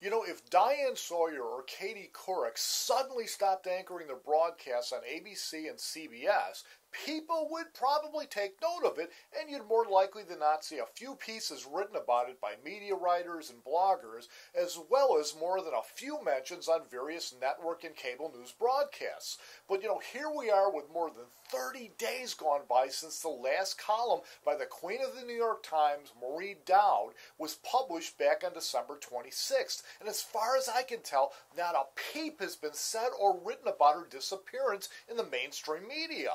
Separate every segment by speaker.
Speaker 1: You know, if Diane Sawyer or Katie Couric suddenly stopped anchoring their broadcasts on ABC and CBS, people would probably take note of it, and you'd more likely than not see a few pieces written about it by media writers and bloggers, as well as more than a few mentions on various network and cable news broadcasts. But you know, here we are with more than 30 days gone by since the last column by the Queen of the New York Times, Maureen Dowd, was published back on December 26th. And as far as I can tell, not a peep has been said or written about her disappearance in the mainstream media.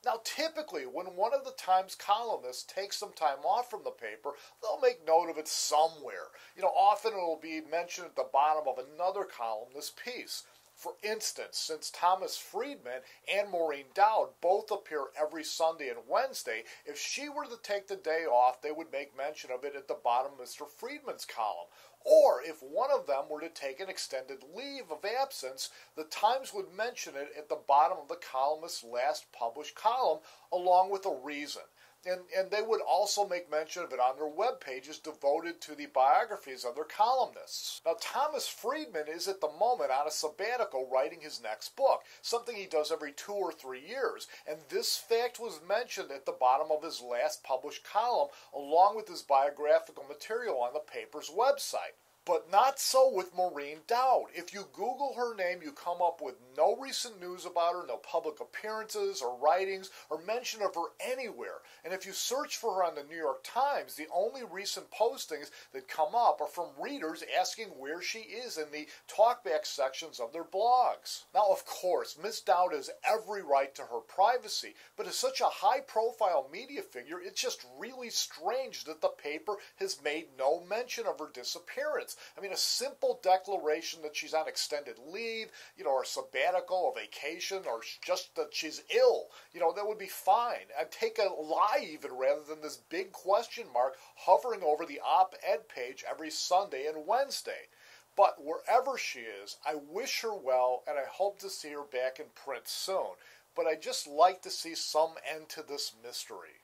Speaker 1: Now, typically, when one of the Times columnists takes some time off from the paper, they'll make note of it somewhere. You know, often it'll be mentioned at the bottom of another columnist's piece. For instance, since Thomas Friedman and Maureen Dowd both appear every Sunday and Wednesday, if she were to take the day off, they would make mention of it at the bottom of Mr. Friedman's column. Or if one of them were to take an extended leave of absence, the Times would mention it at the bottom of the columnist's last published column, along with a reason. And they would also make mention of it on their web pages devoted to the biographies of their columnists. Now, Thomas Friedman is at the moment on a sabbatical writing his next book, something he does every 2 or 3 years, and this fact was mentioned at the bottom of his last published column, along with his biographical material on the paper's website. But not so with Maureen Dowd. If you Google her name, you come up with no recent news about her, no public appearances or writings or mention of her anywhere. And if you search for her on the New York Times, the only recent postings that come up are from readers asking where she is in the talkback sections of their blogs. Now, of course, Miss Dowd has every right to her privacy, but as such a high-profile media figure, it's just really strange that the paper has made no mention of her disappearance. I mean, a simple declaration that she's on extended leave, or sabbatical, a vacation, or just that she's ill, that would be fine. I'd take a lie even rather than this big question mark hovering over the op-ed page every Sunday and Wednesday. But wherever she is, I wish her well, and I hope to see her back in print soon. But I'd just like to see some end to this mystery.